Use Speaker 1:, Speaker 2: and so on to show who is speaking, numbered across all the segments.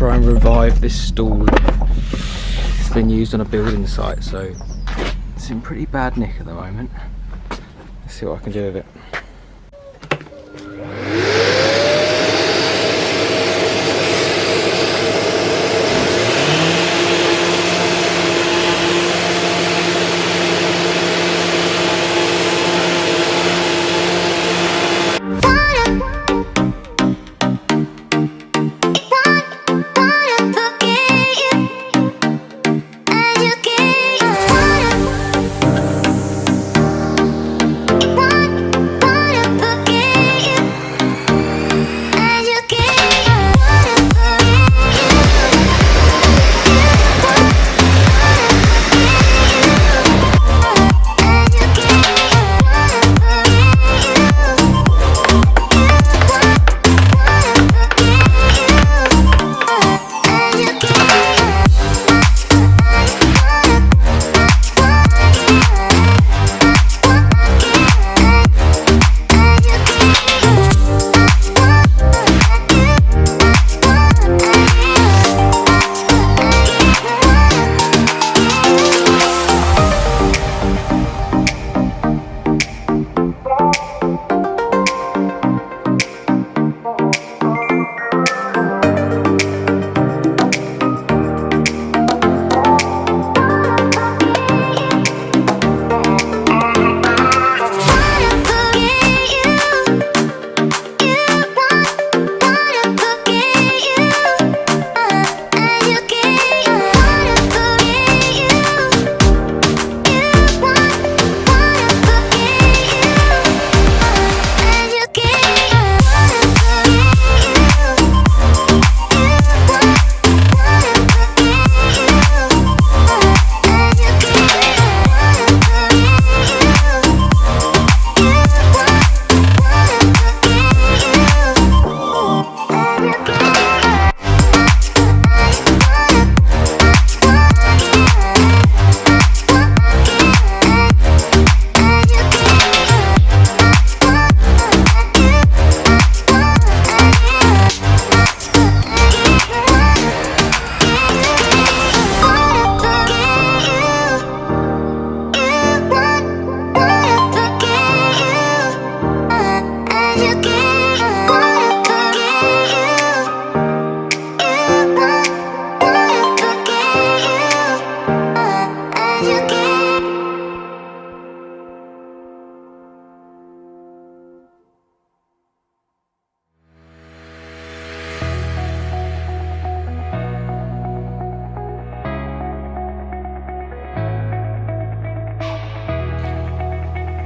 Speaker 1: try and revive this stool. It's been used on a building site, so it's in pretty bad nick at the moment. Let's see what I can do with it.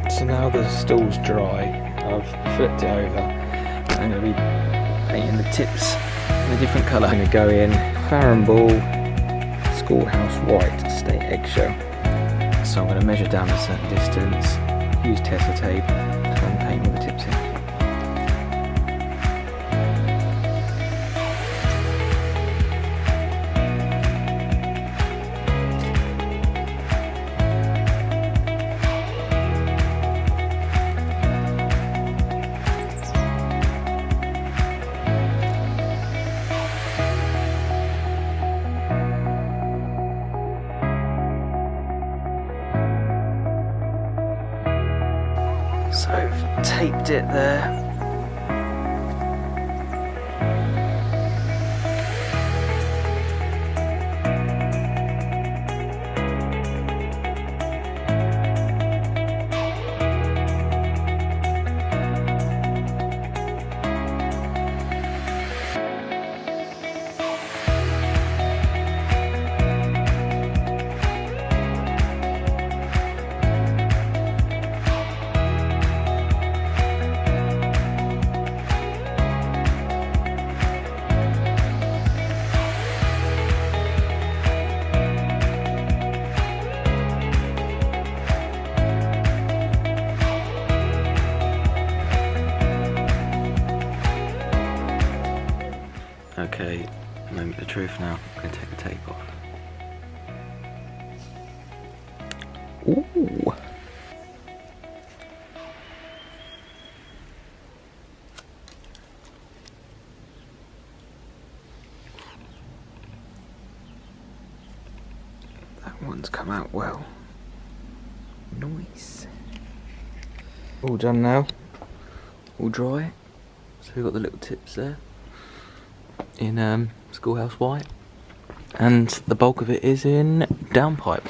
Speaker 1: So now the stool's dry, I've flipped it over. I'm going to be painting the tips in a different colour. I'm going to go in Farron Ball Schoolhouse White State Eggshell. So I'm going to measure down a certain distance, use Tessa tape and paint all the tips in. So I've taped it there. Okay, moment of truth now. I'm going to take the tape off. Ooh. one's come out well. Nice. All done now. All dry. So we've got the little tips there in schoolhouse white, and the bulk of it is in downpipe.